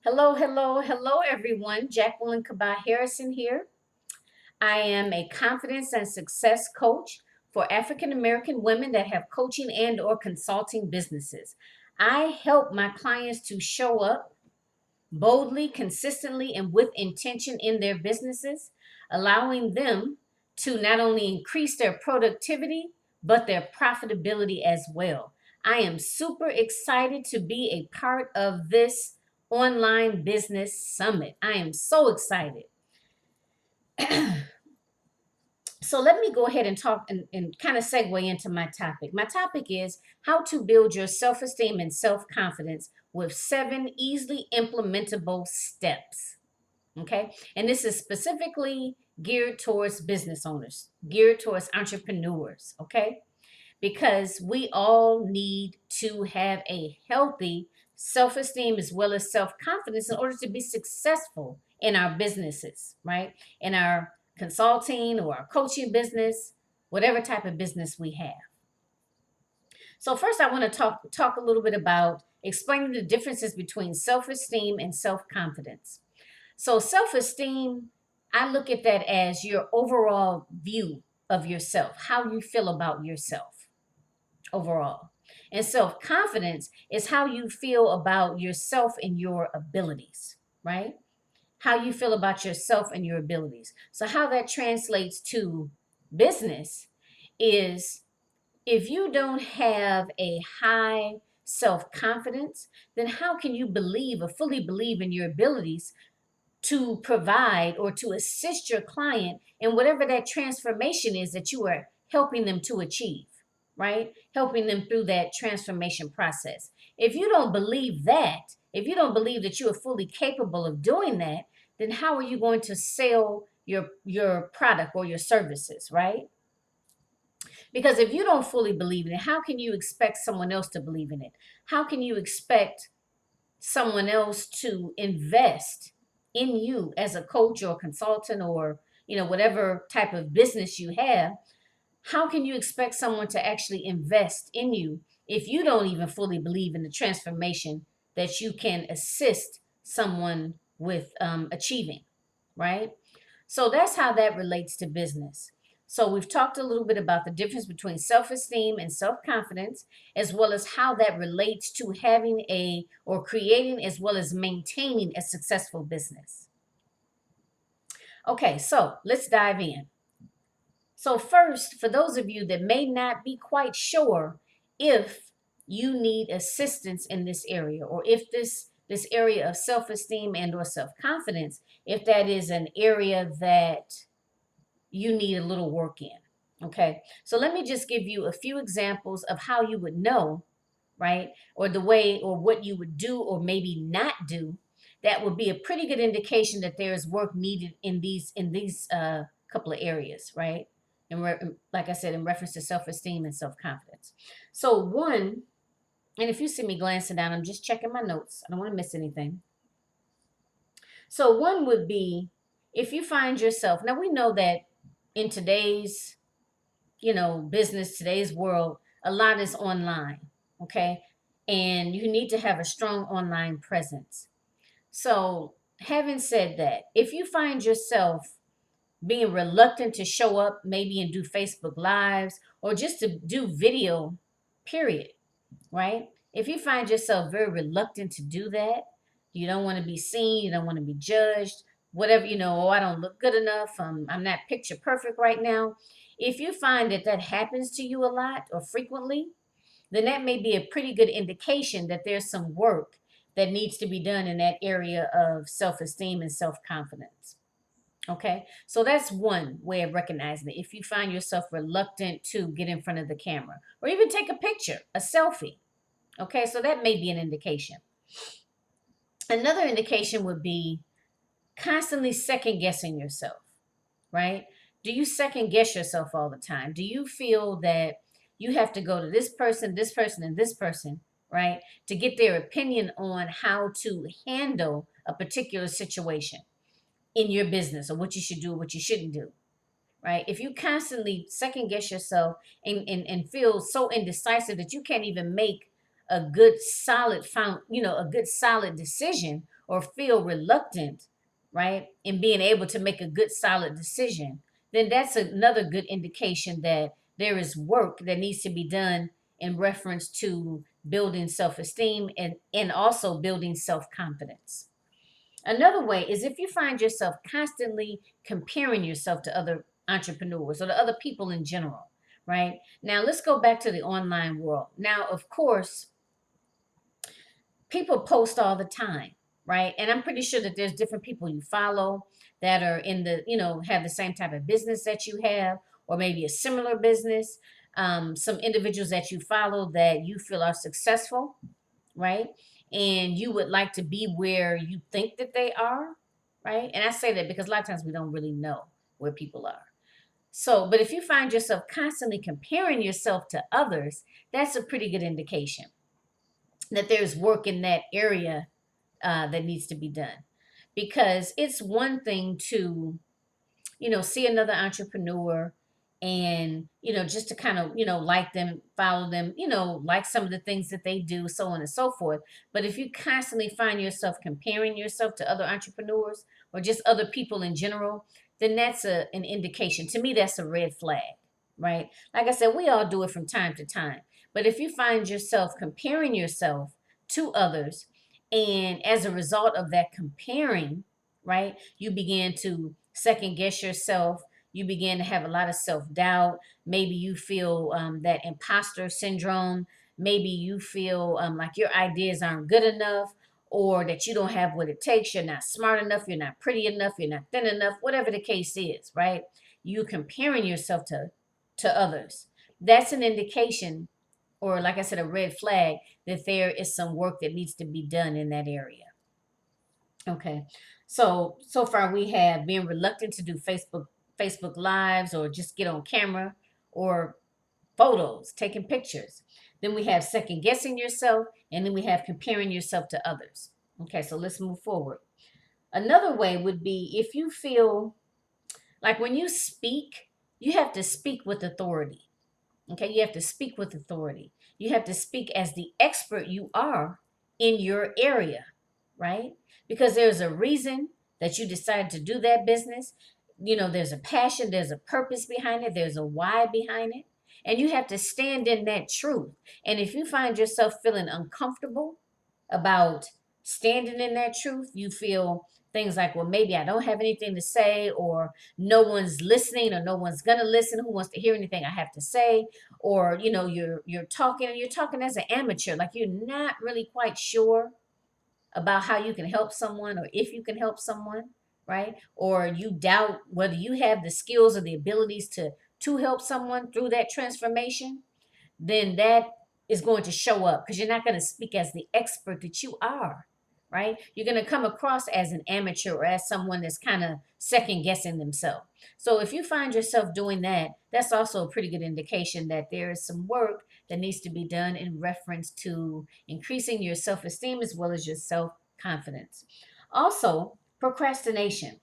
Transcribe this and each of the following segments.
Hello, hello, hello, everyone. Jacqueline Kabah Harrison here. I am a confidence and success coach for African American women that have coaching and or consulting businesses. I help my clients to show up boldly, consistently, and with intention in their businesses, allowing them to not only increase their productivity, but their profitability as well. I am super excited to be a part of this online business summit. I am so excited. So let me go ahead and talk and kind of segue into my topic. My topic is how to build your self-esteem and self-confidence with 7 easily implementable steps. Okay. And this is specifically geared towards business owners, geared towards entrepreneurs. Okay. Because we all need to have a healthy self esteem as well as self confidence in order to be successful in our businesses, right? In our consulting or our coaching business, whatever type of business we have. So first I want to talk a little bit about explaining the differences between self-esteem and self-confidence. So self-esteem, I look at that as your overall view of yourself, how you feel about yourself overall. And self-confidence is how you feel about yourself and your abilities, right? How you feel about yourself and your abilities. So how that translates to business is if you don't have a high self-confidence, then how can you believe or fully believe in your abilities to provide or to assist your client in whatever that transformation is that you are helping them to achieve, right? Helping them through that transformation process. If you don't believe that, if you don't believe that you are fully capable of doing that, then how are you going to sell your product or your services, right? Because if you don't fully believe in it, how can you expect someone else to believe in it? How can you expect someone else to invest in you as a coach or consultant or whatever type of business you have? How can you expect someone to actually invest in you if you don't even fully believe in the transformation that you can assist someone with achieving, right? So that's how that relates to business. So we've talked a little bit about the difference between self-esteem and self-confidence, as well as how that relates to having a or creating as well as maintaining a successful business. Okay, so let's dive in. So first, for those of you that may not be quite sure if you need assistance in this area or if this area of self-esteem and or self-confidence, if that is an area that you need a little work in. Okay. So let me just give you a few examples of how you would know, right? Or the way or what you would do or maybe not do. That would be a pretty good indication that there is work needed in these couple of areas, right? Like I said, in reference to self-esteem and self-confidence. So one, and if you see me glancing down, I'm just checking my notes. I don't want to miss anything. So one would be if you find yourself, now we know that in today's business, today's world, a lot is online, okay? And you need to have a strong online presence. So having said that, if you find yourself being reluctant to show up maybe and do Facebook lives or just to do video, period, right? If you find yourself very reluctant to do that, you don't want to be seen, you don't want to be judged, whatever, oh, I don't look good enough, I'm not picture perfect right now. If you find that that happens to you a lot or frequently, then that may be a pretty good indication that there's some work that needs to be done in that area of self-esteem and self-confidence. Okay, so that's one way of recognizing it. If you find yourself reluctant to get in front of the camera or even take a picture, a selfie, okay, so that may be an indication. Another indication would be constantly second guessing yourself, right? Do you second guess yourself all the time? Do you feel that you have to go to this person, and this person, right, to get their opinion on how to handle a particular situation in your business or what you should do or what you shouldn't do, right? If you constantly second guess yourself and feel so indecisive that you can't even make a good solid found, a good solid decision, or feel reluctant, right, in being able to make a good solid decision, then that's another good indication that there is work that needs to be done in reference to building self-esteem and also building self-confidence. Another way is if you find yourself constantly comparing yourself to other entrepreneurs or to other people in general, right? Now, let's go back to the online world. Now, of course, people post all the time, right? And I'm pretty sure that there's different people you follow that are in the, have the same type of business that you have, or maybe a similar business. Some individuals that you follow that you feel are successful, right? And you would like to be where you think that they are, right? And I say that because a lot of times we don't really know where people are. So, but if you find yourself constantly comparing yourself to others, that's a pretty good indication that there's work in that area that needs to be done. Because it's one thing to, see another entrepreneur and, just to kind of, like them, follow them, like some of the things that they do, so on and so forth. But if you constantly find yourself comparing yourself to other entrepreneurs or just other people in general, then that's an indication. To me, that's a red flag, right? Like I said, we all do it from time to time. But if you find yourself comparing yourself to others, and as a result of that comparing, right, you begin to second guess yourself. You begin to have a lot of self doubt. Maybe you feel that imposter syndrome. Maybe you feel like your ideas aren't good enough, or that you don't have what it takes. You're not smart enough. You're not pretty enough. You're not thin enough. Whatever the case is, right? You comparing yourself to others. That's an indication, or like I said, a red flag that there is some work that needs to be done in that area. Okay. So far we have being reluctant to do Facebook lives, or just get on camera, or photos, taking pictures. Then we have second guessing yourself, and then we have comparing yourself to others. Okay, so let's move forward. Another way would be if you feel like when you speak, you have to speak with authority. Okay, you have to speak with authority. You have to speak as the expert you are in your area, right? Because there's a reason that you decided to do that business. There's a passion, there's a purpose behind it, there's a why behind it. And you have to stand in that truth. And if you find yourself feeling uncomfortable about standing in that truth, you feel things like, well, maybe I don't have anything to say, or no one's listening, or no one's gonna listen. Who wants to hear anything I have to say? Or you're talking, and you're talking as an amateur, like you're not really quite sure about how you can help someone, or if you can help someone, right? Or you doubt whether you have the skills or the abilities to help someone through that transformation, then that is going to show up, because you're not going to speak as the expert that you are, right? You're going to come across as an amateur, or as someone that's kind of second guessing themselves. So if you find yourself doing that, that's also a pretty good indication that there is some work that needs to be done in reference to increasing your self-esteem as well as your self-confidence. Also, procrastination.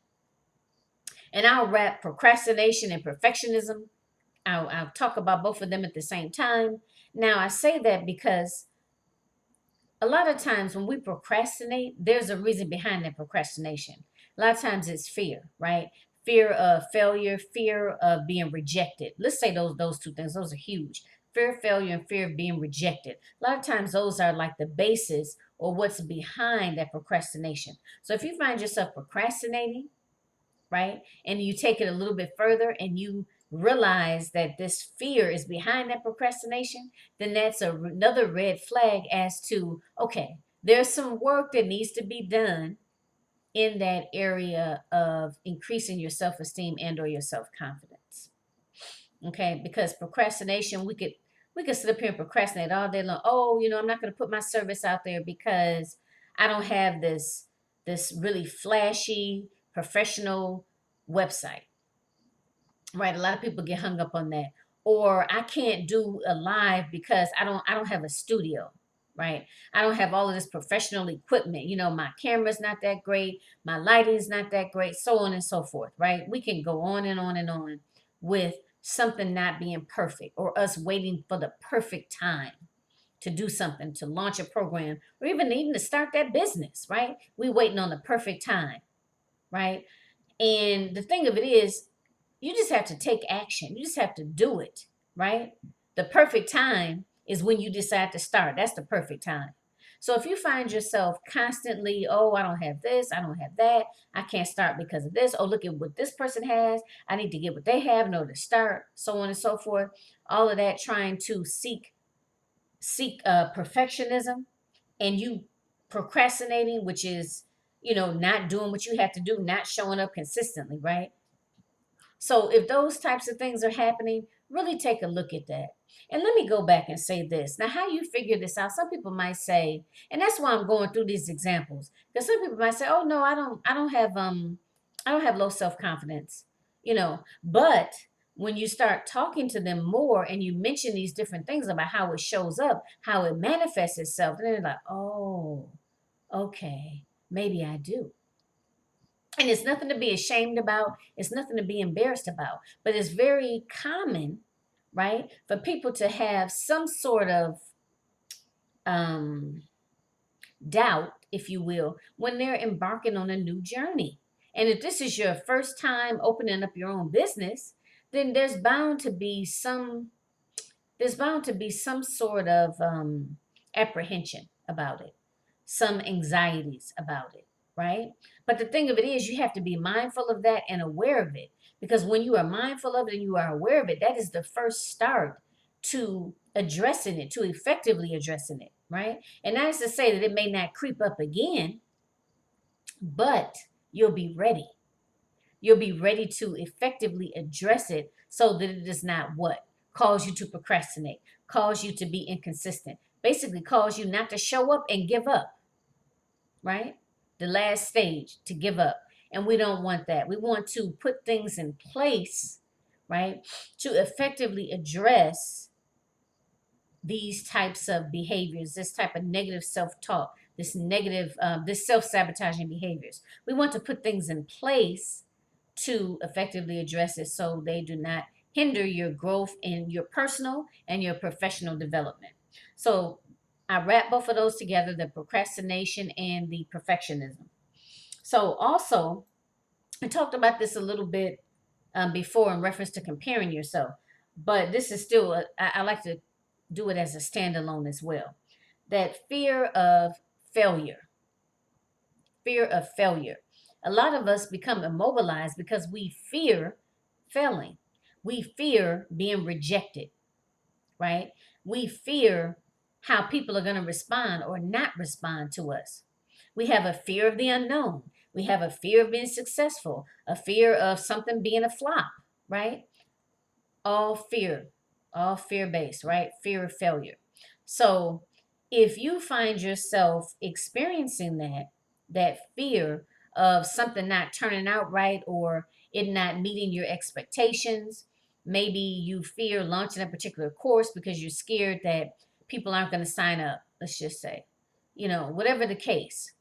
And I'll wrap procrastination and perfectionism. I'll talk about both of them at the same time. Now, I say that because a lot of times when we procrastinate, there's a reason behind that procrastination. A lot of times it's fear, right? Fear of failure, fear of being rejected. Let's say those two things, those are huge. Fear of failure and fear of being rejected. A lot of times those are like the basis or what's behind that procrastination. So if you find yourself procrastinating, right? And you take it a little bit further and you realize that this fear is behind that procrastination, then that's another red flag as to, okay, there's some work that needs to be done in that area of increasing your self-esteem and or your self-confidence. Okay, because procrastination, we could sit up here and procrastinate all day long. Oh, I'm not going to put my service out there because I don't have this really flashy professional website. Right, a lot of people get hung up on that. Or I can't do a live because I don't have a studio, right? I don't have all of this professional equipment. My camera's not that great, my lighting's not that great, so on and so forth, right? We can go on and on and on with something not being perfect, or us waiting for the perfect time, to do something, to launch a program, or even to start that business, right? We waiting on the perfect time, right? And the thing of it is, you just have to take action. You just have to do it, right? The perfect time is when you decide to start. That's the perfect time. So if you find yourself constantly, oh, I don't have this, I don't have that, I can't start because of this. Oh, look at what this person has. I need to get what they have in order to start, so on and so forth. All of that trying to seek perfectionism, and you procrastinating, which is, not doing what you have to do, not showing up consistently, right? So if those types of things are happening, really take a look at that. And let me go back and say this. Now, how you figure this out, some people might say, and that's why I'm going through these examples. Because some people might say, oh no, I don't have low self-confidence, but when you start talking to them more and you mention these different things about how it shows up, how it manifests itself, and they're like, oh, okay, maybe I do. And it's nothing to be ashamed about. It's nothing to be embarrassed about. But it's very common, right, for people to have some sort of um, doubt, if you will, when they're embarking on a new journey. And if this is your first time opening up your own business, then there's bound to be some sort of apprehension about it, some anxieties about it, right? But the thing of it is, you have to be mindful of that and aware of it. Because when you are mindful of it and you are aware of it, that is the first start to addressing it, to effectively addressing it, right? And that is to say that it may not creep up again, but you'll be ready. You'll be ready to effectively address it so that it does not what? Cause you to procrastinate, cause you to be inconsistent, basically cause you not to show up and give up, right? The last stage, to give up. And we don't want that. We want to put things in place, right, to effectively address these types of behaviors, this type of negative self-talk, this self-sabotaging behaviors. We want to put things in place to effectively address it so they do not hinder your growth in your personal and your professional development. So I wrap both of those together, the procrastination and the perfectionism. So also, I talked about this a little bit before in reference to comparing yourself, but this is still, I like to do it as a standalone as well. That fear of failure. A lot of us become immobilized because we fear failing. We fear being rejected, right? We fear how people are going to respond or not respond to us. We have a fear of the unknown. We have a fear of being successful, a fear of something being a flop, right? All fear, all fear based, right? Fear of failure. So if you find yourself experiencing that fear of something not turning out right or it not meeting your expectations, maybe you fear launching a particular course because you're scared that people aren't going to sign up, let's just say, whatever the case,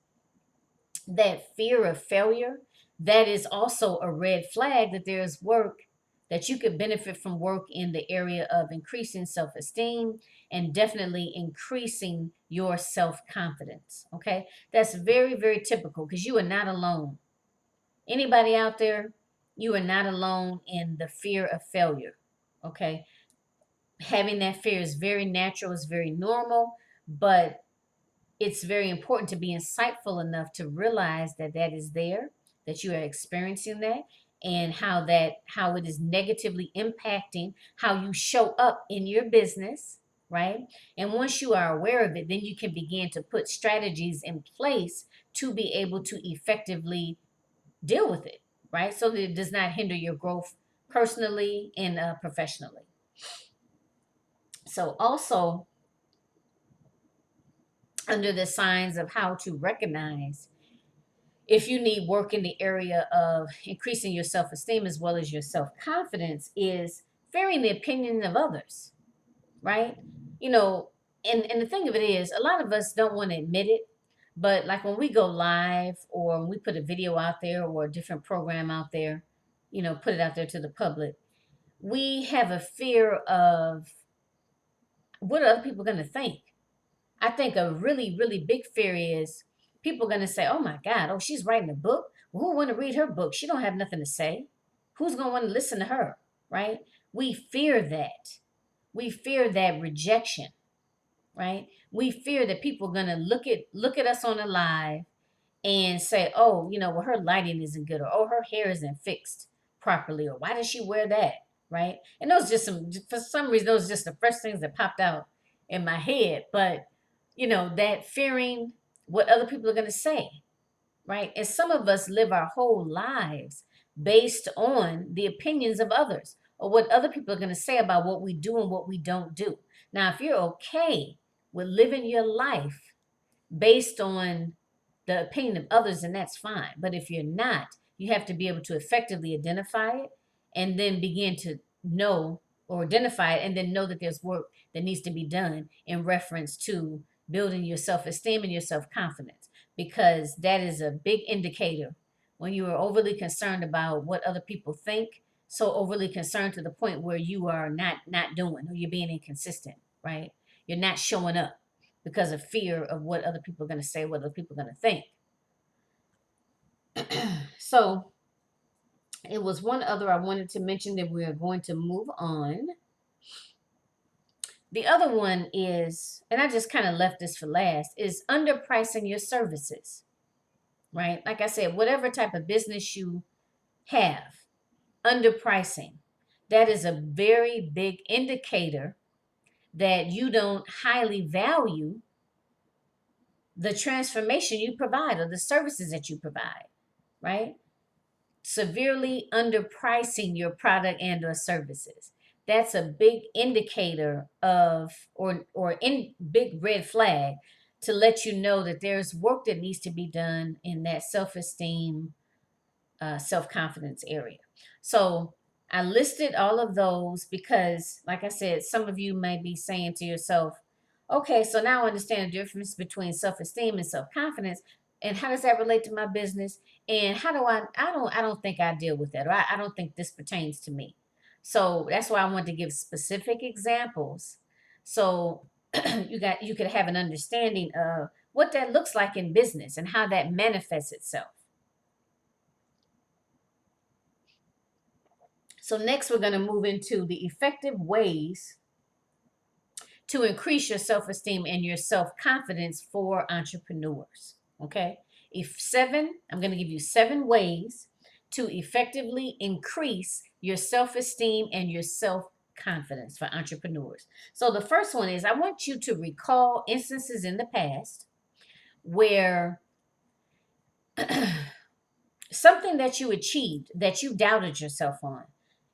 that fear of failure, that is also a red flag that there's work that you could benefit from, work in the area of increasing self-esteem and definitely increasing your self-confidence. Okay, that's very, very typical because you are not alone. Anybody out there, you are not alone in the fear of failure. Okay, having that fear is very natural, is very normal, but it's very important to be insightful enough to realize that that is there, that you are experiencing that, and how it is negatively impacting how you show up in your business, right? And once you are aware of it, then you can begin to put strategies in place to be able to effectively deal with it, right? So that it does not hinder your growth personally and professionally. So also, under the signs of how to recognize if you need work in the area of increasing your self-esteem as well as your self-confidence, is fearing the opinion of others, right? You know, and the thing of it is, a lot of us don't want to admit it, but like when we go live or when we put a video out there or a different program out there, put it out there to the public, we have a fear of what are other people going to think, I think a really, really big fear is people going to say, oh my God, oh, she's writing a book. Well, who want to read her book? She don't have nothing to say. Who's going to want to listen to her, right? We fear that. We fear that rejection, right? We fear that people are going to look at us on the live and say, oh, well, her lighting isn't good, or oh, her hair isn't fixed properly, or why does she wear that, right? And those just for some reason, those are just the first things that popped out in my head. But that fearing what other people are going to say, right? And some of us live our whole lives based on the opinions of others or what other people are going to say about what we do and what we don't do. Now, if you're okay with living your life based on the opinion of others, and that's fine. But if you're not, you have to be able to effectively identify it and then begin to know or identify it and then know that there's work that needs to be done in reference to building your self-esteem and your self-confidence, because that is a big indicator when you are overly concerned about what other people think, so overly concerned to the point where you are not doing, or you're being inconsistent, right? You're not showing up because of fear of what other people are going to say, what other people are going to think. So it was one other I wanted to mention that we are going to move on. The other one is, and I just kind of left this for last, is underpricing your services, right? Like I said, whatever type of business you have, underpricing, that is a very big indicator that you don't highly value the transformation you provide or the services that you provide, right? Severely underpricing your product and or services. That's a big indicator of, or in big red flag to let you know that there's work that needs to be done in that self-esteem, self-confidence area. So I listed all of those because, like I said, some of you may be saying to yourself, okay, so now I understand the difference between self-esteem and self-confidence. And how does that relate to my business? And how do I don't think I deal with that, or I don't think this pertains to me. So that's why I want to give specific examples. So you could have an understanding of what that looks like in business and how that manifests itself. So next we're going to move into the effective ways to increase your self-esteem and your self-confidence for entrepreneurs. Okay? I'm going to give you 7 ways to effectively increase your self-esteem and your self-confidence for entrepreneurs. So the first one is, I want you to recall instances in the past where something that you achieved that you doubted yourself on,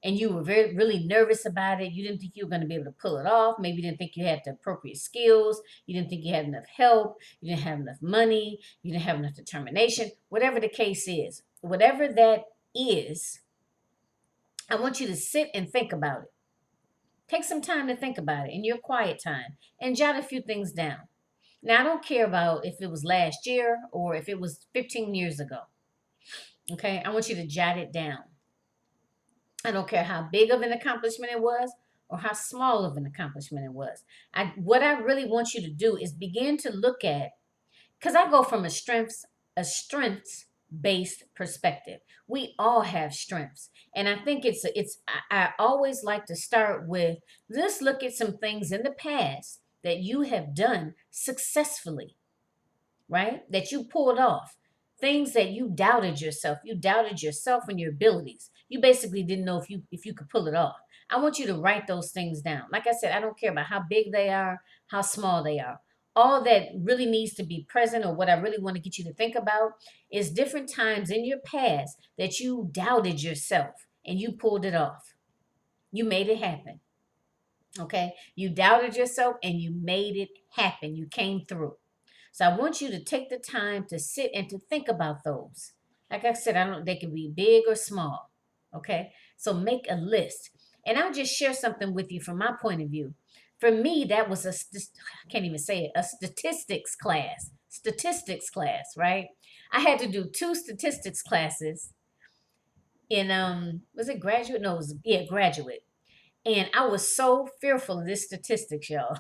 and you were really nervous about it. You didn't think you were going to be able to pull it off. Maybe you didn't think you had the appropriate skills. You didn't think you had enough help. You didn't have enough money. You didn't have enough determination. Whatever the case is, whatever that is, I want you to sit and think about it. Take some time to think about it in your quiet time and jot a few things down. Now, I don't care about if it was last year or if it was 15 years ago. Okay, I want you to jot it down. I don't care how big of an accomplishment it was or how small of an accomplishment it was. What I really want you to do is begin to look at, because I go from a strengths based perspective. We all have strengths, and I think I always like to start with, let's look at some things in the past that you have done successfully, right? That you pulled off. Things that you doubted yourself. You doubted yourself and your abilities. You basically didn't know if you could pull it off. I want you to write those things down. Like I said, I don't care about how big they are, how small they are. All that really needs to be present, or what I really want to get you to think about, is different times in your past that you doubted yourself and you pulled it off. You made it happen. Okay? You doubted yourself and you made it happen. You came through. So I want you to take the time to sit and to think about those. Like I said, I don't they can be big or small. Okay? So make a list. And I'll just share something with you from my point of view. For me, that was I can't even say it, a statistics class. Statistics class, right? I had to do 2 statistics classes in was it graduate? No, it was, yeah, graduate. And I was so fearful of this statistics, y'all.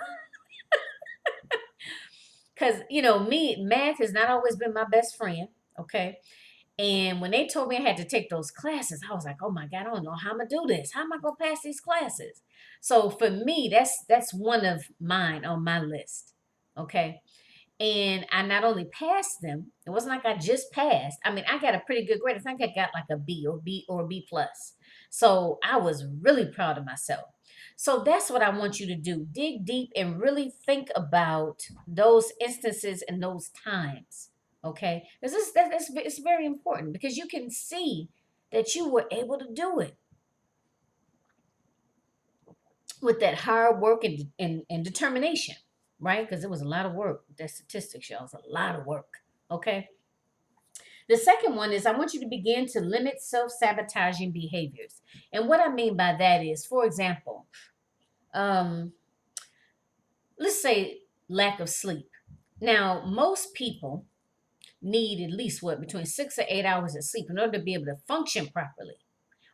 Because, me, math has not always been my best friend. Okay. And when they told me I had to take those classes, I was like, oh my God, I don't know how I'm gonna do this. How am I gonna pass these classes? So for me, that's one of mine on my list. Okay. And I not only passed them, it wasn't like I just passed. I mean, I got a pretty good grade. I think I got like a B plus. So I was really proud of myself. So that's what I want you to do. Dig deep and really think about those instances and those times. Okay, because it's very important because you can see that you were able to do it with that hard work and determination, right? Because it was a lot of work. That statistics, y'all, it's a lot of work. Okay. The second one is I want you to begin to limit self sabotaging behaviors. And what I mean by that is, for example, um, let's say lack of sleep. Now, most people need at least what between 6 or 8 hours of sleep in order to be able to function properly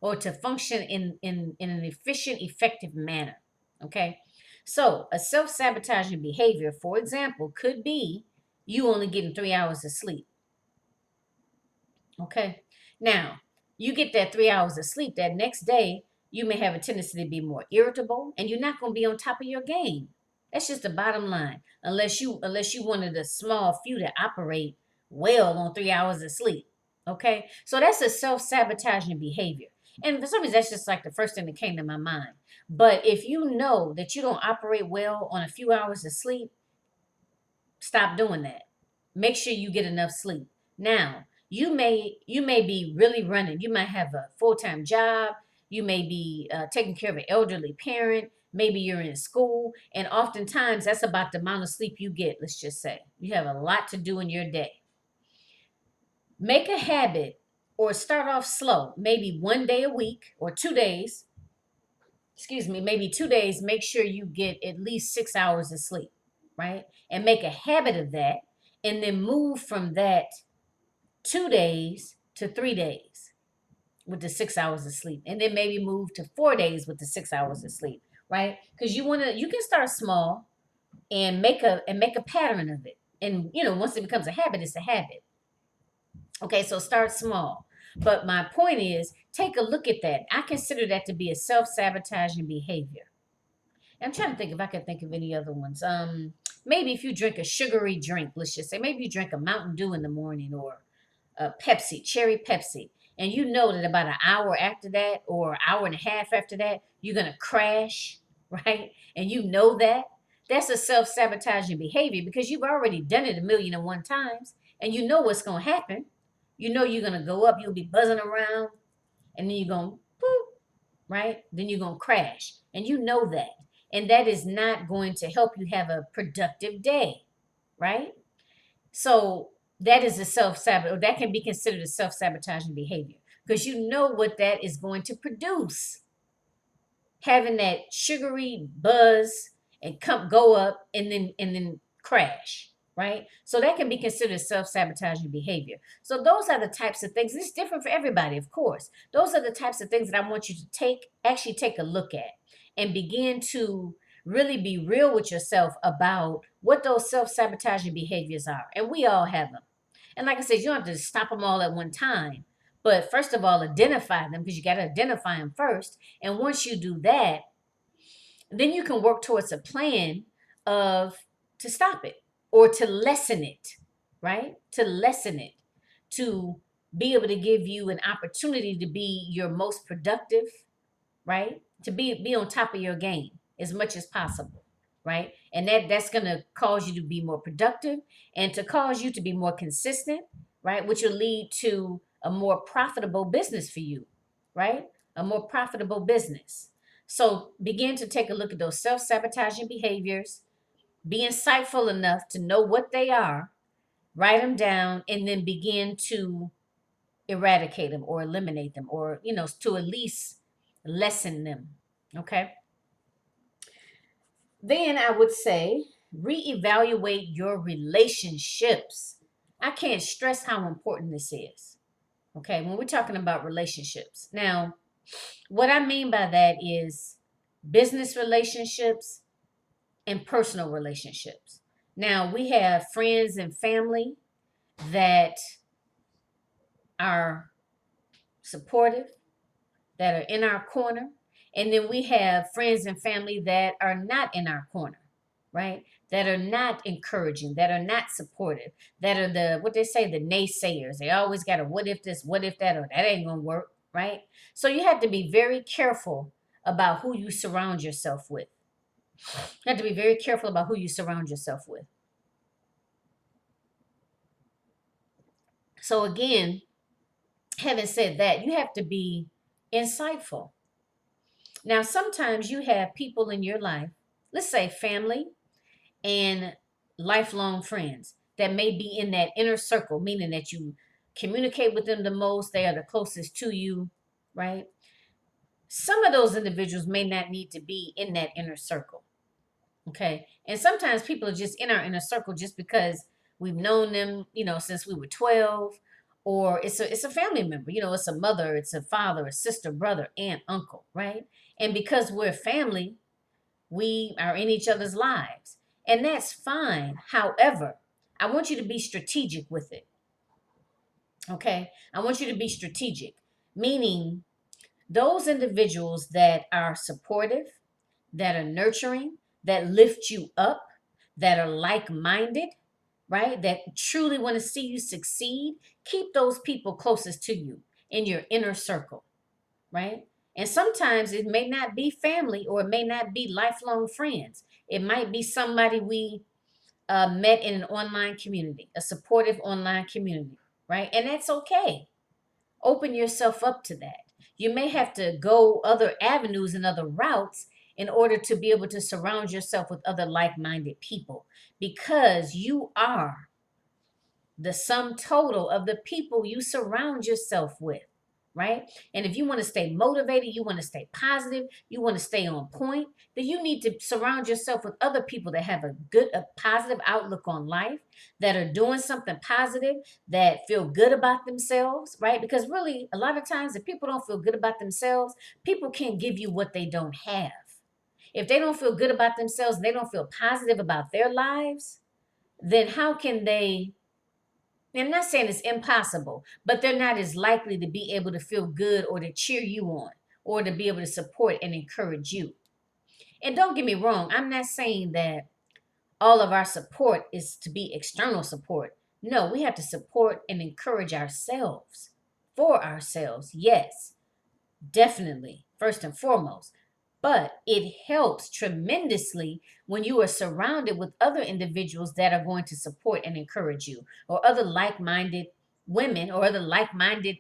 or to function in an efficient, effective manner. Okay. So a self-sabotaging behavior, for example, could be you only getting 3 hours of sleep. Okay. Now, you get that 3 hours of sleep, that next day, you may have a tendency to be more irritable and you're not going to be on top of your game. That's just the bottom line. Unless you one of the small few that operate well on 3 hours of sleep. Okay? So that's a self-sabotaging behavior. And for some reason, that's just like the first thing that came to my mind. But if you know that you don't operate well on a few hours of sleep, stop doing that. Make sure you get enough sleep. Now, you may be really running. You might have a full-time job. You may be taking care of an elderly parent. Maybe you're in school, and oftentimes that's about the amount of sleep you get. Let's just say you have a lot to do in your day. Make a habit or start off slow. Maybe one day a week or 2 days. Excuse me, maybe 2 days. Make sure you get at least 6 hours of sleep, right? And make a habit of that, and then move from that 2 days to 3 days with the 6 hours of sleep, and then maybe move to 4 days with the 6 hours of sleep, right? Because you can start small and make a pattern of it, and once it becomes a habit, it's a habit. Okay, so start small. But my point is, take a look at that. I consider that to be a self-sabotaging behavior. I'm trying to think if I can think of any other ones. Maybe if you drink a sugary drink, let's just say, maybe you drink a Mountain Dew in the morning or a Pepsi, cherry Pepsi, and you know that about an hour after that or an hour and a half after that, you're gonna crash, right? And you know that. That's a self-sabotaging behavior because you've already done it 1,000,001 times and you know what's gonna happen. You know you're gonna go up, you'll be buzzing around, and then you're gonna boop, right? Then you're going to crash. And you know that. And that is not going to help you have a productive day, right? So that is a self-sabotage, or that can be considered a self-sabotaging behavior because you know what that is going to produce. Having that sugary buzz and go up and then crash, right? So that can be considered self-sabotaging behavior. So those are the types of things. It's different for everybody, of course. Those are the types of things that I want you to actually take a look at and begin to really be real with yourself about what those self-sabotaging behaviors are. And we all have them. And like I said, you don't have to stop them all at one time. But first of all, identify them because you got to identify them first. And once you do that, then you can work towards a plan of to stop it or to lessen it, right? To lessen it, to be able to give you an opportunity to be your most productive, right? To be on top of your game as much as possible, right? And that's going to cause you to be more productive and to cause you to be more consistent, right? Which will lead to a more profitable business for you, right? A more profitable business. So begin to take a look at those self-sabotaging behaviors, be insightful enough to know what they are, write them down, and then begin to eradicate them or eliminate them or, to at least lessen them. Okay. Then I would say reevaluate your relationships. I can't stress how important this is. Okay. When we're talking about relationships. Now, what I mean by that is business relationships and personal relationships. Now, we have friends and family that are supportive, that are in our corner. And then we have friends and family that are not in our corner, right? That are not encouraging, that are not supportive, that are the, what they say, the naysayers. They always got a what if this, what if that, or that ain't gonna work, right? So you have to be very careful about who you surround yourself with. You have to be very careful about who you surround yourself with. So again, having said that, you have to be insightful. Now, sometimes you have people in your life, let's say family and lifelong friends, that may be in that inner circle, meaning that you communicate with them the most, they are the closest to you, right? Some of those individuals may not need to be in that inner circle. Okay. And sometimes people are just in our inner circle just because we've known them, since we were 12, or it's a family member, it's a mother, it's a father, a sister, brother, aunt, uncle, right? And because we're family, we are in each other's lives. And that's fine. However, I want you to be strategic with it. Okay? I want you to be strategic, meaning those individuals that are supportive, that are nurturing, that lift you up, that are like minded, right? That truly want to see you succeed, keep those people closest to you in your inner circle, right? And sometimes it may not be family or it may not be lifelong friends. It might be somebody we met in an online community, a supportive online community, right? And that's okay. Open yourself up to that. You may have to go other avenues and other routes in order to be able to surround yourself with other like minded people because you are the sum total of the people you surround yourself with, right? And if you want to stay motivated, you want to stay positive, you want to stay on point, then you need to surround yourself with other people that have a positive outlook on life, that are doing something positive, that feel good about themselves, right? Because really, a lot of times, if people don't feel good about themselves, people can't give you what they don't have. If they don't feel good about themselves and they don't feel positive about their lives, then how can they? I'm not saying it's impossible, but they're not as likely to be able to feel good or to cheer you on or to be able to support and encourage you. And don't get me wrong, I'm not saying that all of our support is to be external support. No, we have to support and encourage ourselves for ourselves. Yes, definitely, first and foremost. But it helps tremendously when you are surrounded with other individuals that are going to support and encourage you, or other like minded women, or other like minded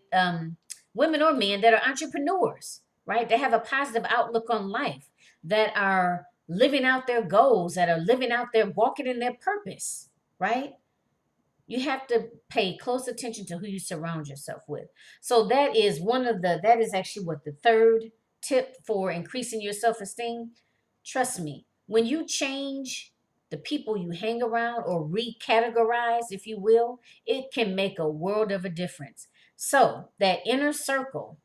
women or men that are entrepreneurs, right? They have a positive outlook on life, that are living out their goals, that are living out their walking in their purpose, right? You have to pay close attention to who you surround yourself with. So that is actually what the third tip for increasing your self-esteem. Trust me, when you change the people you hang around, or recategorize, if you will, it can make a world of a difference. So that inner circle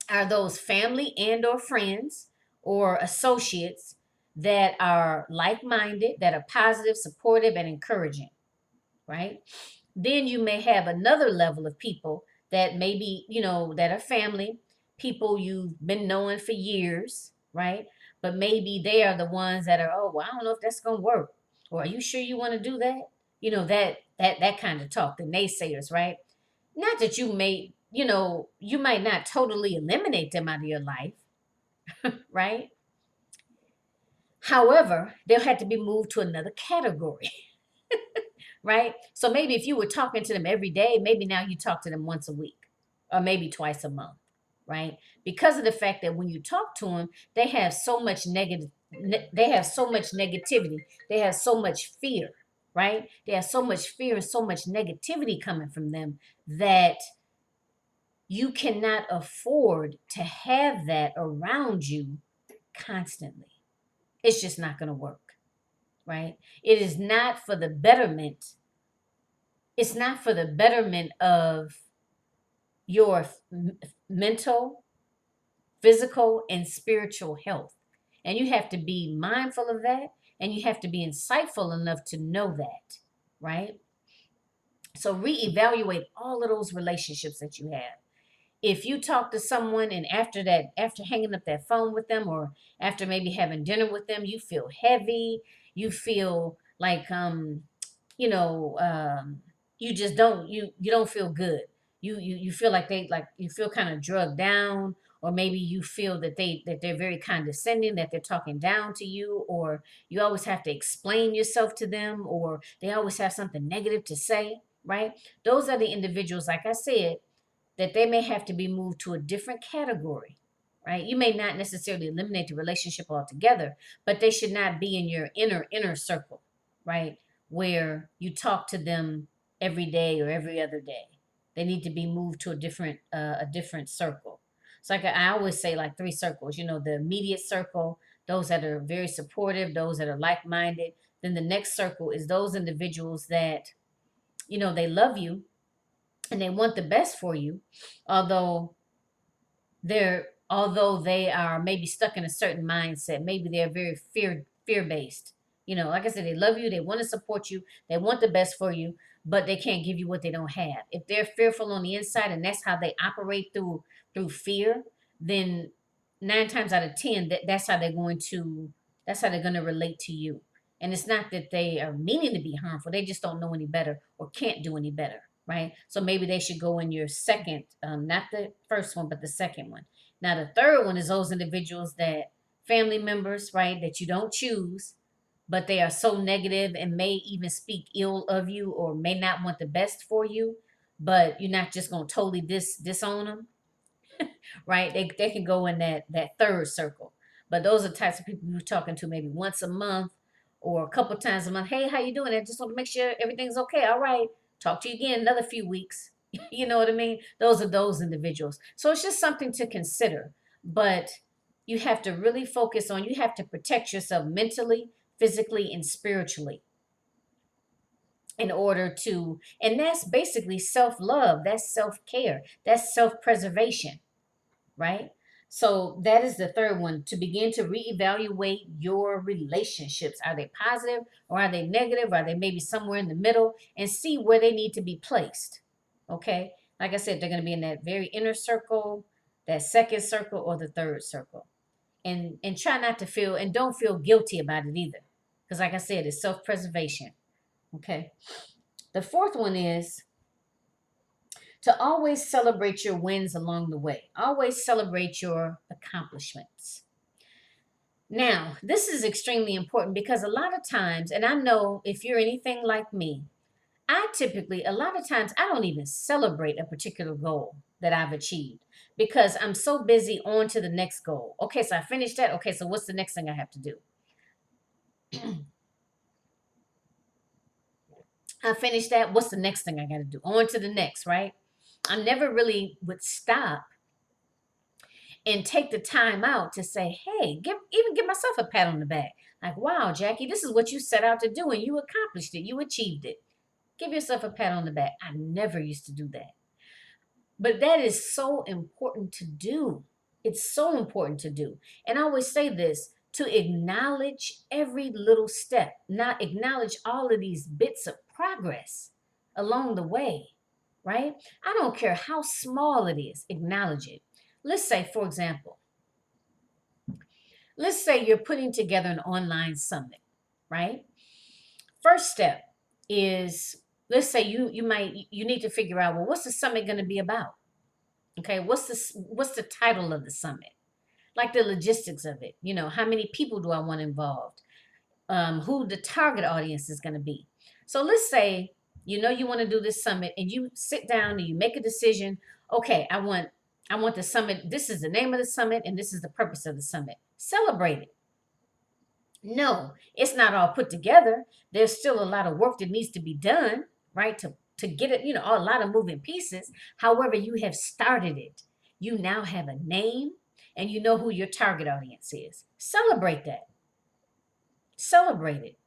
are those family and or friends or associates that are like-minded, that are positive, supportive, and encouraging, right? Then you may have another level of people that maybe, that are family, people you've been knowing for years, right? But maybe they are the ones that are, oh, well, I don't know if that's gonna work. Or are you sure you want to do that? That kind of talk, the naysayers, right? Not that you might not totally eliminate them out of your life, right? However, they'll have to be moved to another category. Right? So maybe if you were talking to them every day, maybe now you talk to them once a week or maybe twice a month, right? Because of the fact that when you talk to them, they have so much they have so much negativity, they have so much fear, right? They have so much fear and so much negativity coming from them that you cannot afford to have that around you constantly. It's just not going to work, right? It is not for the betterment it's not for the betterment of your mental, physical, and spiritual health. And you have to be mindful of that. And you have to be insightful enough to know that, right? So reevaluate all of those relationships that you have. If you talk to someone and after that, after hanging up that phone with them, or after maybe having dinner with them, you feel heavy, you feel like you know, you just don't, you don't feel good. You feel like you feel kind of drugged down, or maybe you feel that they're very condescending, that they're talking down to you, or you always have to explain yourself to them, or they always have something negative to say, right? Those are the individuals, like I said, that they may have to be moved to a different category, right? You may not necessarily eliminate the relationship altogether, but they should not be in your inner circle, right? Where you talk to them every day or every other day. They need to be moved to a different circle. So like I always say, like three circles. You know, the immediate circle, those that are very supportive, those that are like-minded. Then the next circle is those individuals that, you know, they love you and they want the best for you, although although they are maybe stuck in a certain mindset, maybe they're very fear based. You know, like I said, they love you, they want to support you, they want the best for you, but they can't give you what they don't have. If they're fearful on the inside and that's how they operate through fear, then 9 times out of 10, that's how they're going to relate to you. And it's not that they are meaning to be harmful, they just don't know any better or can't do any better, right? So maybe they should go in your second, not the first one, but the second one. Now, the third one is those individuals that family members, right, that you don't choose, but they are so negative and may even speak ill of you or may not want the best for you, but you're not just going to totally disown them, right? They can go in that third circle. But those are the types of people you're talking to maybe once a month or a couple times a month. Hey, how you doing? I just want to make sure everything's okay. All right. Talk to you again another few weeks. You know what I mean? Those are those individuals. So it's just something to consider. But you have to really focus on, you have to protect yourself mentally, physically, and spiritually in order to, and that's basically self-love, that's self-care, that's self-preservation, right? So that is the third one, to begin to reevaluate your relationships. Are they positive or are they negative? Are they maybe somewhere in the middle? And see where they need to be placed. Okay. Like I said, they're going to be in that very inner circle, that second circle, or the third circle. And try not to feel, and don't feel guilty about it either. Because like I said, it's self-preservation. Okay. The fourth one is to always celebrate your wins along the way. Always celebrate your accomplishments. Now, this is extremely important because a lot of times, and I know if you're anything like me, I typically, a lot of times, I don't even celebrate a particular goal that I've achieved because I'm so busy on to the next goal. Okay, so I finished that. Okay, so what's the next thing I have to do? I finished that. What's the next thing I got to do? On to the next, right? I never really would stop and take the time out to say, hey, give myself a pat on the back. Like, wow, Jackie, this is what you set out to do and you accomplished it. You achieved it. Give yourself a pat on the back. I never used to do that. But that is so important to do. It's so important to do. And I always say this, to acknowledge every little step, not acknowledge all of these bits of progress along the way, right? I don't care how small it is, acknowledge it. Let's say, for example, let's say you're putting together an online summit, right? First step is, let's say you need to figure out, well, what's the summit going to be about? Okay, what's the title of the summit? Like the logistics of it. You know, how many people do I want involved? Who the target audience is going to be. So let's say you want to do this summit and you sit down and you make a decision. Okay, I want the summit. This is the name of the summit and this is the purpose of the summit. Celebrate it. No, it's not all put together. There's still a lot of work that needs to be done, right? To get it, a lot of moving pieces. However, you have started it. You now have a name and you know who your target audience is. Celebrate that. Celebrate it.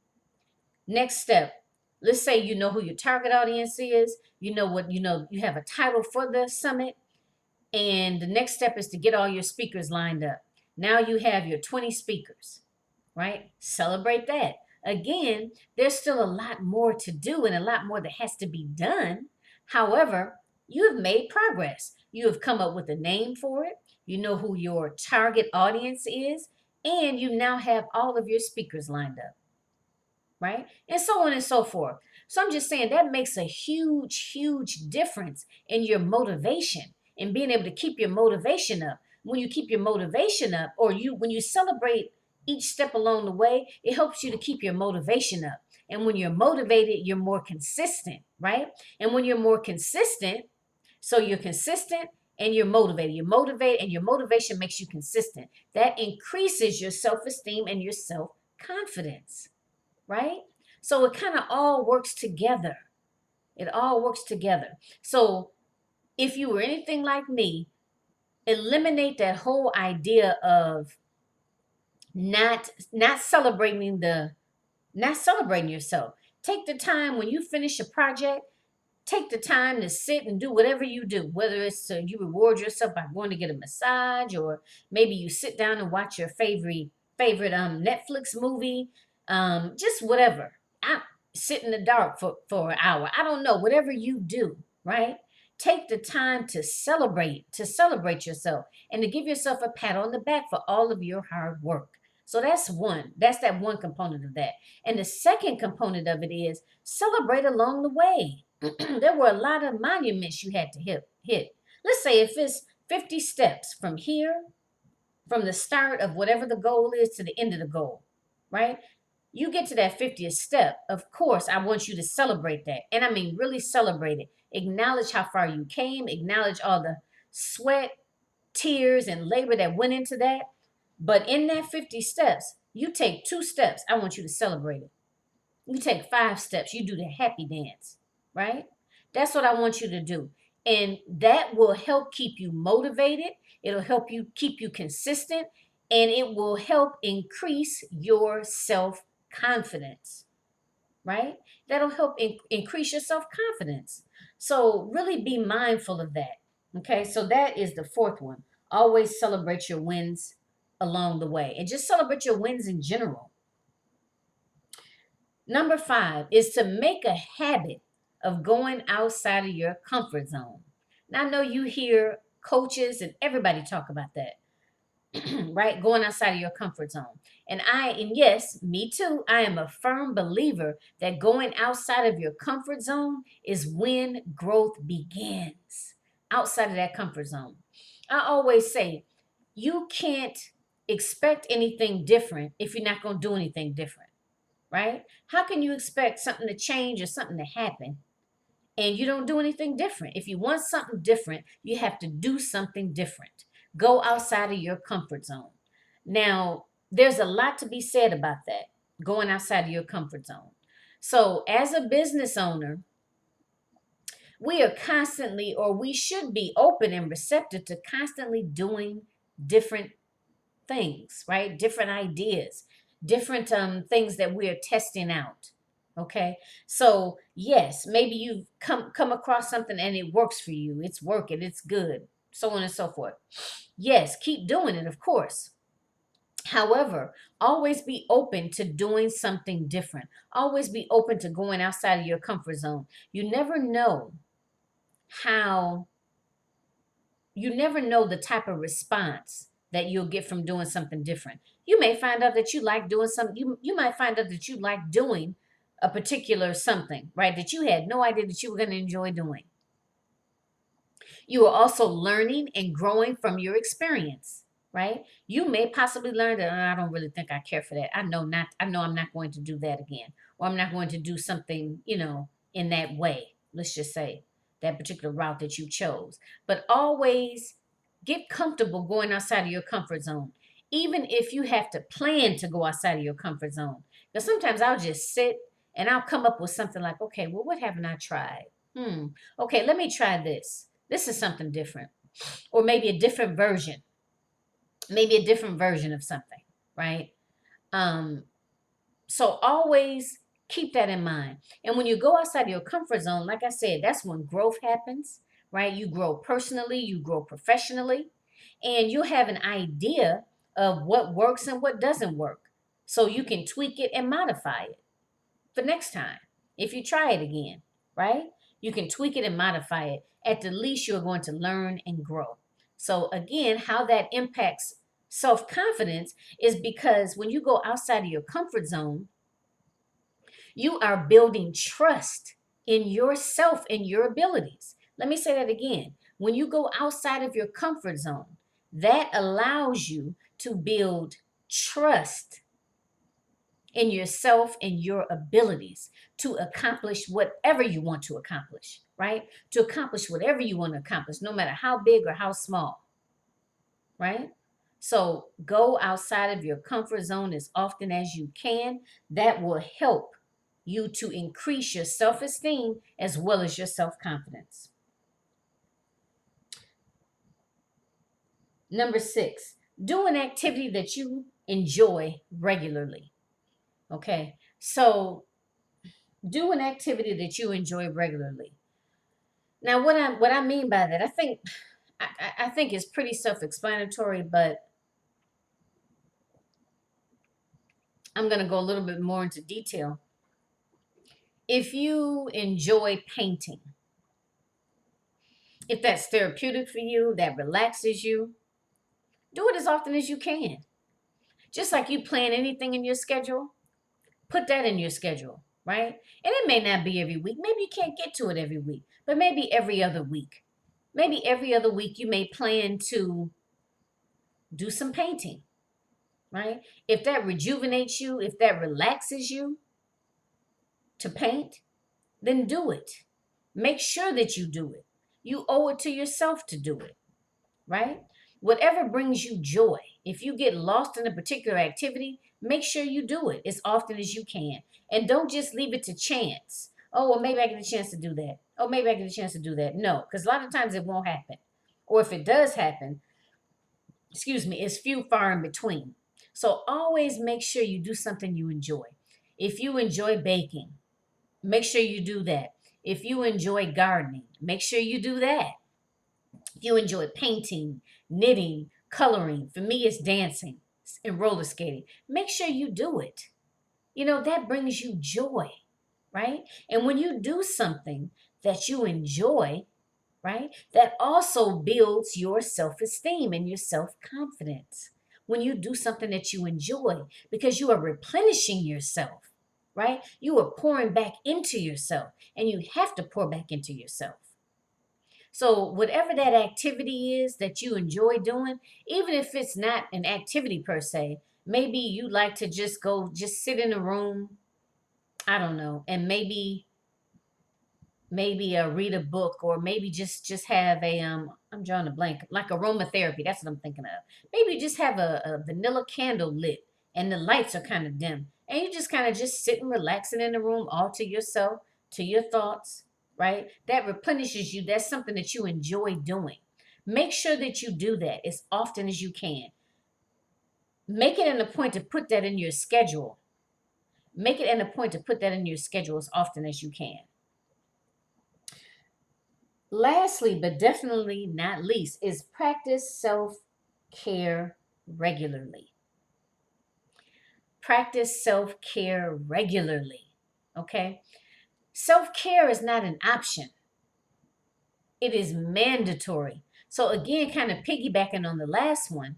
Next step. Let's say you know who your target audience is. You know what, you have a title for the summit. And the next step is to get all your speakers lined up. Now you have your 20 speakers. right? Celebrate that. Again, there's still a lot more to do and a lot more that has to be done. However, you have made progress. You have come up with a name for it. You know who your target audience is, and you now have all of your speakers lined up, right? And so on and so forth. So I'm just saying that makes a huge, huge difference in your motivation and being able to keep your motivation up. When you keep your motivation up, or when you celebrate each step along the way, it helps you to keep your motivation up. And when you're motivated, you're more consistent, right? And when you're more consistent, so you're consistent and you're motivated. You're motivated, and your motivation makes you consistent. That increases your self esteem and your self confidence, right? So it kind of all works together. It all works together. So if you were anything like me, eliminate that whole idea of not celebrating not celebrating yourself. Take the time when you finish a project. Take the time to sit and do whatever you do, whether it's you reward yourself by going to get a massage, or maybe you sit down and watch your favorite Netflix movie, just whatever. I sit in the dark for an hour. I don't know, whatever you do, right? Take the time to celebrate yourself and to give yourself a pat on the back for all of your hard work. So that's one. That's that one component of that. And the second component of it is celebrate along the way. There were a lot of monuments you had to hit. Let's say if it's 50 steps from here, from the start of whatever the goal is to the end of the goal, right? You get to that 50th step. Of course, I want you to celebrate that. And I mean, really celebrate it. Acknowledge how far you came, acknowledge all the sweat, tears, and labor that went into that. But in that 50 steps, you take 2 steps. I want you to celebrate it. You take 5 steps, you do the happy dance, right? That's what I want you to do. And that will help keep you motivated. It'll help you keep you consistent, and it will help increase your self confidence, right? That'll help increase your self confidence. So, really be mindful of that. Okay, so that is the fourth one. Always celebrate your wins along the way, and just celebrate your wins in general. Number 5 is to make a habit of going outside of your comfort zone. Now, I know you hear coaches and everybody talk about that, right? Going outside of your comfort zone. And yes, me too, I am a firm believer that going outside of your comfort zone is when growth begins. Outside of that comfort zone. I always say, you can't expect anything different if you're not going to do anything different, right? How can you expect something to change or something to happen and you don't do anything different? If you want something different, you have to do something different. Go outside of your comfort zone. Now, there's a lot to be said about that, going outside of your comfort zone. So, as a business owner, we are constantly, or we should be open and receptive to constantly doing different things, right? Different ideas, different things that we're testing out. Okay. So yes, maybe you've come across something and it works for you. It's working, it's good, so on and so forth. Yes, keep doing it, of course. However, always be open to doing something different. Always be open to going outside of your comfort zone. How you never know the type of response that you'll get from doing something different. You may find out that you like doing something, you might find out that you like doing a particular something, right? That you had no idea that you were going to enjoy doing. You are also learning and growing from your experience, right? You may possibly learn that, "Oh, I don't really think I care for that. I know I'm not going to do that again. Or I'm not going to do something, in that way." Let's just say that particular route that you chose. But always get comfortable going outside of your comfort zone. Even if you have to plan to go outside of your comfort zone. Because sometimes I'll just sit and I'll come up with something like, okay, well, what haven't I tried? Okay, let me try this. This is something different. Or maybe a different version of something, right? Um, so always keep that in mind. And when you go outside of your comfort zone, like I said, that's when growth happens, right? You grow personally, you grow professionally, and you have an idea of what works and what doesn't work. so you can tweak it and modify it for next time. If you try it again, right? You can tweak it and modify it. At the least, you're going to learn and grow. So, again, how that impacts self confidence is because when you go outside of your comfort zone, you are building trust in yourself and your abilities. Let me say that again. When you go outside of your comfort zone, that allows you to build trust in yourself and your abilities to accomplish whatever you want to accomplish, right? To accomplish whatever you want to accomplish, no matter how big or how small, right? So go outside of your comfort zone as often as you can. That will help you to increase your self esteem as well as your self confidence. Number six, do an activity that you enjoy regularly. Okay. So do an activity that you enjoy regularly. Now, what I mean by that, I think it's pretty self-explanatory, but I'm going to go a little bit more into detail. If you enjoy painting, if that's therapeutic for you, that relaxes you, do it as often as you can. Just like you plan anything in your schedule, put that in your schedule, right? And it may not be every week. Maybe you can't get to it every week, but maybe every other week. Maybe every other week you may plan to do some painting, right? If that rejuvenates you, if that relaxes you to paint, then do it. Make sure that you do it. You owe it to yourself to do it, right? Whatever brings you joy. If you get lost in a particular activity, make sure you do it as often as you can. And don't just leave it to chance. Oh, well, maybe I get a chance to do that. Oh, maybe I get a chance to do that. No, because a lot of times it won't happen. Or if it does happen, excuse me, it's few far in between. So always make sure you do something you enjoy. If you enjoy baking, make sure you do that. If you enjoy gardening, make sure you do that. If you enjoy painting, knitting, coloring, for me it's dancing and roller skating, make sure you do it. You know, that brings you joy, right? And when you do something that you enjoy, right? That also builds your self esteem and your self confidence. When you do something that you enjoy, because you are replenishing yourself, right? You are pouring back into yourself, and you have to pour back into yourself. So, whatever that activity is that you enjoy doing, even if it's not an activity per se, maybe you like to just go, just sit in a room, I don't know, and maybe read a book, or maybe just have a I'm drawing a blank, like aromatherapy. That's what I'm thinking of. Maybe just have a vanilla candle lit and the lights are kind of dim, and you just kind of just sitting relaxing in the room all to yourself, to your thoughts, right? That replenishes you. That's something that you enjoy doing. Make sure that you do that as often as you can. Make it an a point to put that in your schedule. Make it an a point to put that in your schedule as often as you can. Lastly, but definitely not least, is practice self care regularly. Practice self care regularly. Okay? Self care is not an option, it is mandatory. So, again, kind of piggybacking on the last one,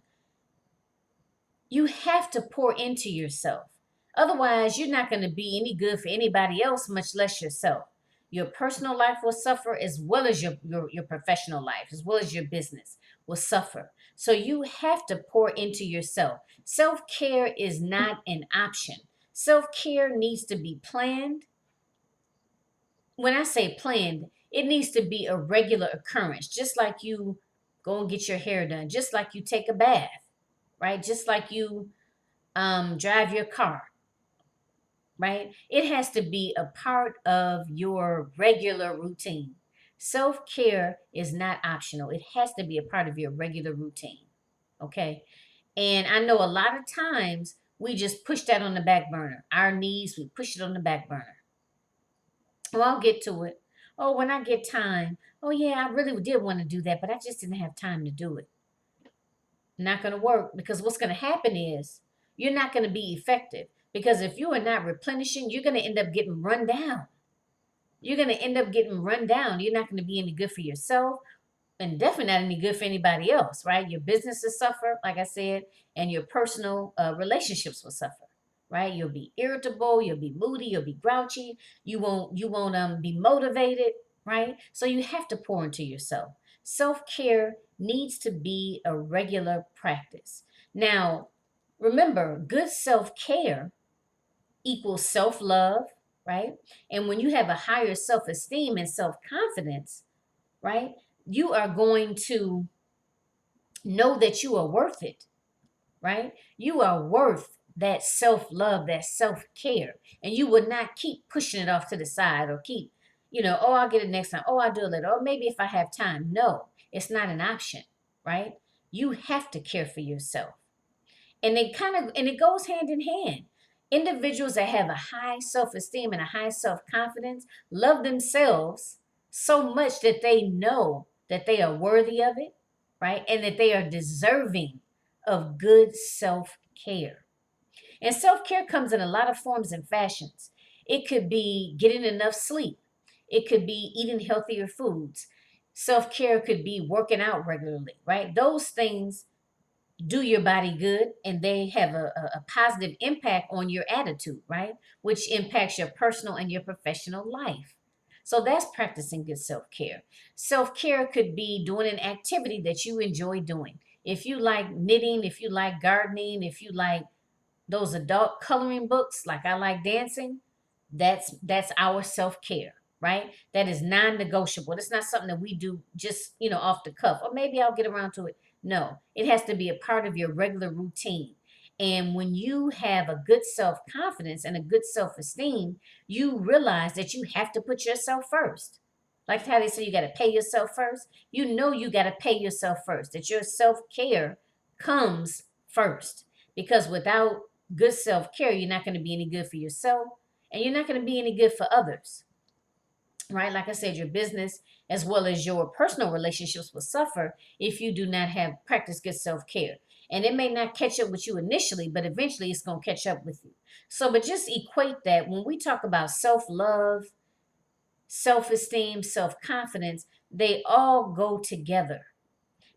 you have to pour into yourself. Otherwise, you're not going to be any good for anybody else, much less yourself. Your personal life will suffer as well as your professional life, as well as your business will suffer. So you have to pour into yourself. Self care is not an option. Self care needs to be planned. When I say planned, it needs to be a regular occurrence, just like you go and get your hair done, just like you take a bath, right? Just like you drive your car, right? It has to be a part of your regular routine. Self care is not optional, it has to be a part of your regular routine, okay? And I know a lot of times we just push that on the back burner. Our needs, we push it on the back burner. Well, I'll get to it. Oh, when I get time. Oh, yeah, I really did want to do that, but I just didn't have time to do it. Not going to work, because what's going to happen is you're not going to be effective. Because if you are not replenishing, you're going to end up getting run down. You're going to end up getting run down. You're not going to be any good for yourself, and definitely not any good for anybody else, right? Your business will suffer, like I said, and your personal relationships will suffer, right? You'll be irritable, you'll be moody, you'll be grouchy. You won't be motivated, right? So you have to pour into yourself. Self-care needs to be a regular practice. Now, remember, good self-care equals self-love, right? And when you have a higher self-esteem and self-confidence, right? You are going to know that you are worth it, right? You are worth that self love, that self care. And you would not keep pushing it off to the side or keep, oh, I'll get it next time. Oh, I'll do it later. Or maybe if I have time. No, it's not an option, right? You have to care for yourself. And it goes hand in hand. Individuals that have a high self-esteem and a high self-confidence love themselves so much that they know that they are worthy of it, right? And that they are deserving of good self-care. And self-care comes in a lot of forms and fashions. It could be getting enough sleep. It could be eating healthier foods. Self-care could be working out regularly, right? Those things do your body good, and they have a positive impact on your attitude, right? Which impacts your personal and your professional life. So that's practicing good self-care. Self-care could be doing an activity that you enjoy doing. If you like knitting, if you like gardening, if you like those adult coloring books, like I like dancing, that's our self-care, right? That is non-negotiable. It's not something that we do just, off the cuff, or maybe I'll get around to it. No, it has to be a part of your regular routine. And when you have a good self-confidence and a good self-esteem, you realize that you have to put yourself first. Like how they say you got to pay yourself first. You got to pay yourself first, that your self-care comes first. Because without good self-care, you're not going to be any good for yourself, and you're not going to be any good for others, right? Like I said, your business as well as your personal relationships will suffer if you do not have practice good self-care. And it may not catch up with you initially, but eventually it's going to catch up with you. So, but just equate that when we talk about self-love, self-esteem, self-confidence, they all go together,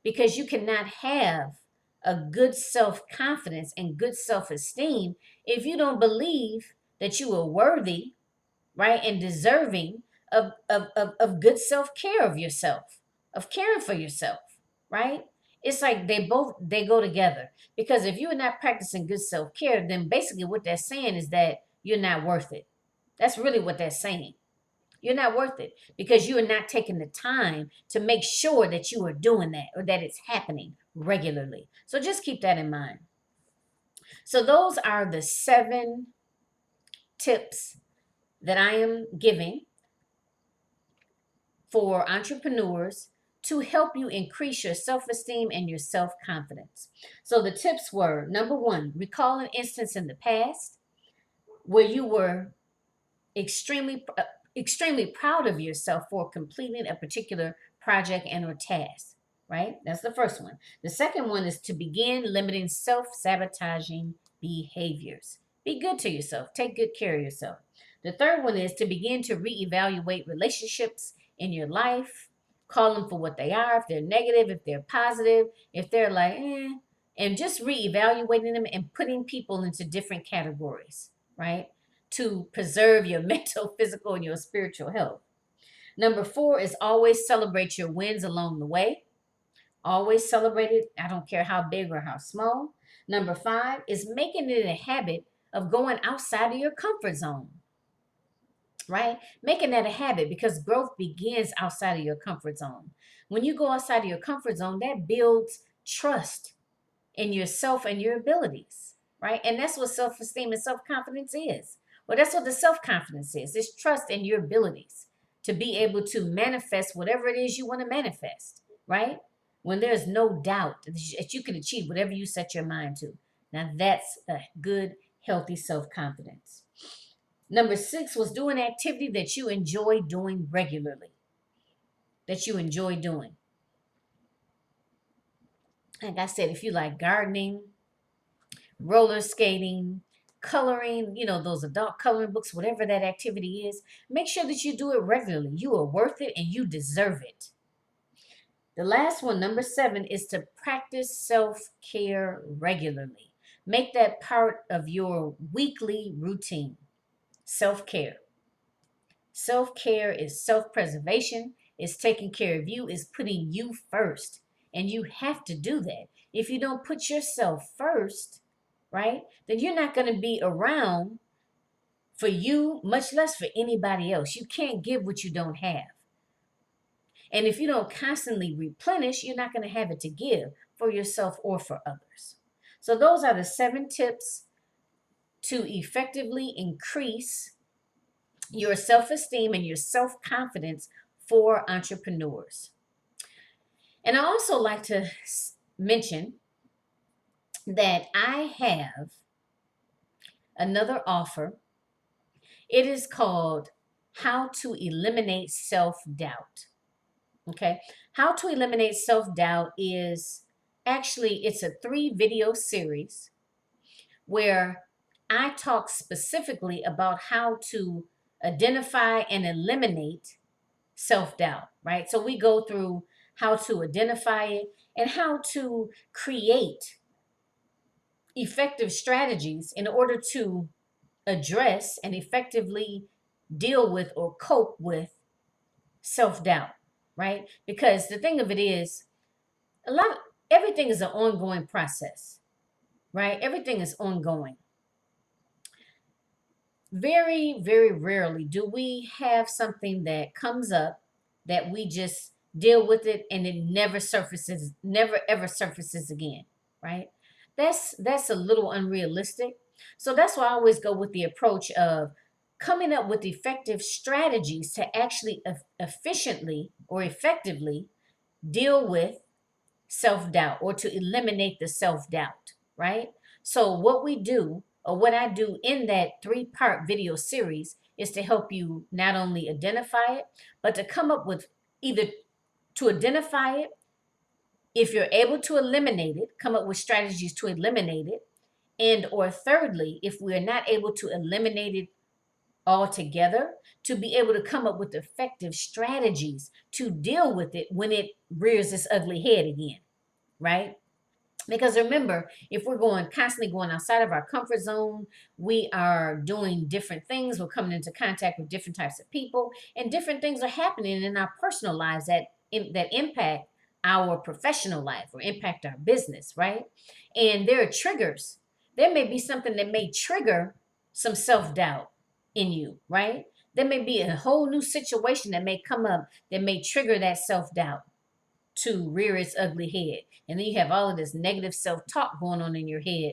because you cannot have a good self-confidence and good self-esteem if you don't believe that you are worthy, right, and deserving of good self-care of yourself, of caring for yourself, right? It's like they go together. Because if you are not practicing good self-care, then basically what they're saying is that you're not worth it. That's really what they're saying. You're not worth it because you are not taking the time to make sure that you are doing that, or that it's happening regularly. So just keep that in mind. So those are the 7 tips that I am giving for entrepreneurs to help you increase your self-esteem and your self-confidence. So the tips were: number 1, recall an instance in the past where you were extremely extremely proud of yourself for completing a particular project and or task, right? That's the first one. The second one is to begin limiting self-sabotaging behaviors. Be good to yourself. Take good care of yourself. The third one is to begin to reevaluate relationships in your life. Call them for what they are. If they're negative, if they're positive, if they're like, and just reevaluating them and putting people into different categories, right? To preserve your mental, physical, and your spiritual health. Number 4 is always celebrate your wins along the way. Always celebrate it. I don't care how big or how small. Number 5 is making it a habit of going outside of your comfort zone, right? Making that a habit, because growth begins outside of your comfort zone. When you go outside of your comfort zone, that builds trust in yourself and your abilities, right? And that's what self-esteem and self-confidence is. Well, that's what the self-confidence is. It's trust in your abilities to be able to manifest whatever it is you want to manifest, right? When there's no doubt that you can achieve whatever you set your mind to. Now that's a good, healthy self-confidence. Number 6 was do an activity that you enjoy doing regularly, that you enjoy doing. Like I said, if you like gardening, roller skating, coloring, those adult coloring books, whatever that activity is. Make sure that you do it regularly. You are worth it and you deserve it. The last one, number 7, is to practice self care regularly. Make that part of your weekly routine. Self care. Self care is self preservation, is taking care of you, is putting you first. And you have to do that. If you don't put yourself first, right, then you're not going to be around for you, much less for anybody else. You can't give what you don't have. And if you don't constantly replenish, you're not going to have it to give for yourself or for others. So, those are the 7 tips to effectively increase your self esteem and your self confidence for entrepreneurs. And I also like to mention that I have another offer. It is called How to Eliminate Self Doubt. Okay. How to Eliminate Self Doubt is actually, it's a 3-video series where I talk specifically about how to identify and eliminate self doubt, right? So we go through how to identify it and how to create effective strategies in order to address and effectively deal with or cope with self doubt, right? Because the thing of it is, a lot of everything is an ongoing process, right? Everything is ongoing. Very, very rarely do we have something that comes up that we just deal with it and it never ever surfaces again, right? That's a little unrealistic. So that's why I always go with the approach of coming up with effective strategies to actually efficiently or effectively deal with self doubt or to eliminate the self doubt, right? So, what we do, or what I do in that 3-part video series, is to help you not only identify it, but to come up with either to identify it, if you're able to eliminate it, come up with strategies to eliminate it, and or thirdly, if we're not able to eliminate it altogether, to be able to come up with effective strategies to deal with it when it rears its ugly head again, right? Because remember, if we're constantly going outside of our comfort zone, we are doing different things. We're coming into contact with different types of people, and different things are happening in our personal lives that impact our professional life or impact our business, right? And there are triggers. There may be something that may trigger some self doubt in you, right? There may be a whole new situation that may come up that may trigger that self doubt to rear its ugly head. And then you have all of this negative self talk going on in your head,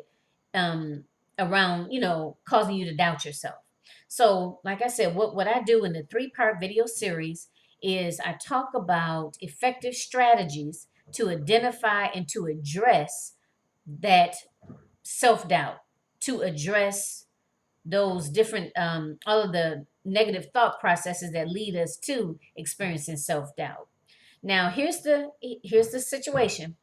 um, around, causing you to doubt yourself. So, like I said, what I do in the 3-part video series is I talk about effective strategies to identify and to address that self doubt, to address those different, all of the negative thought processes that lead us to experiencing self doubt. Now, here's the situation.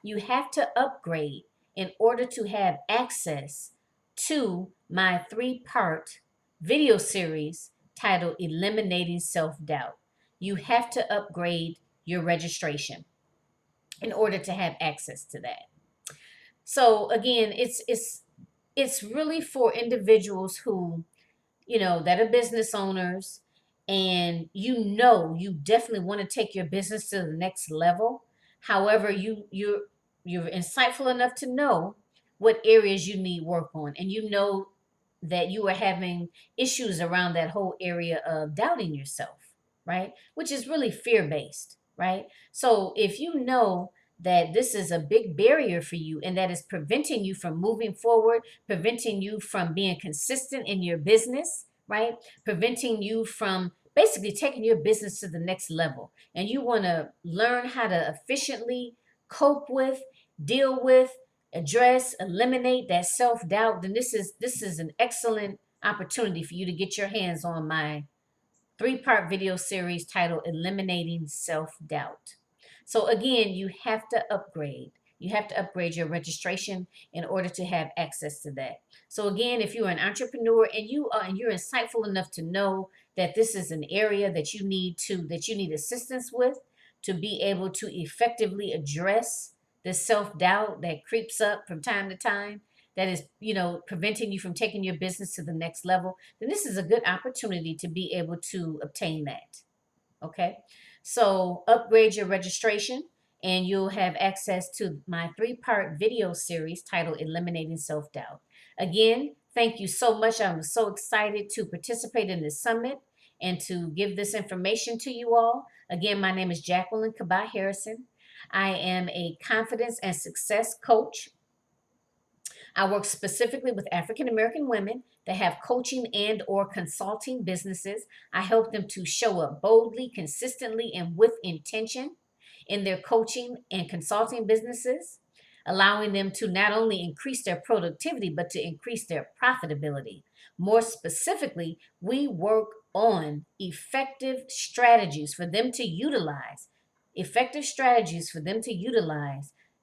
You have to upgrade in order to have access to my 3-part video series titled Eliminating Self-Doubt. You have to upgrade your registration in order to have access to that. So again, it's really for individuals who, that are business owners, and you definitely want to take your business to the next level. However, you're insightful enough to know what areas you need work on, and you know that you are having issues around that whole area of doubting yourself, right? Which is really fear based, right? So if you know that this is a big barrier for you and that is preventing you from moving forward, preventing you from being consistent in your business, right? Preventing you from basically taking your business to the next level. And you want to learn how to efficiently cope with, deal with, address, eliminate that self-doubt, then this is an excellent opportunity for you to get your hands on my 3-part video series titled Eliminating Self-Doubt. So again, you have to upgrade. You have to upgrade your registration in order to have access to that. So again, if you're an entrepreneur and you're insightful enough to know that this is an area that you need assistance with to be able to effectively address the self-doubt that creeps up from time to time, that is, preventing you from taking your business to the next level, then this is a good opportunity to be able to obtain that. Okay. So upgrade your registration and you'll have access to my 3-part video series titled Eliminating Self Doubt. Again, thank you so much. I'm so excited to participate in this summit and to give this information to you all. Again, my name is Jacqueline Kabah Harrison. I am a confidence and success coach. I work specifically with African American women that have coaching and or consulting businesses. I help them to show up boldly, consistently, and with intention in their coaching and consulting businesses, allowing them to not only increase their productivity, but to increase their profitability. More specifically, we work on effective strategies for them to utilize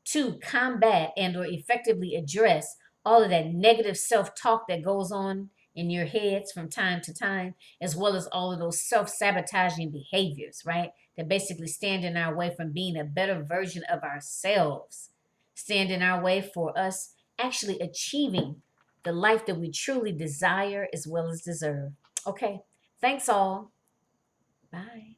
to combat and or effectively address all of that negative self-talk that goes on in your heads from time to time, as well as all of those self-sabotaging behaviors, right? That basically stand in our way from being a better version of ourselves, stand in our way for us actually achieving the life that we truly desire as well as deserve. Okay, thanks all. Bye.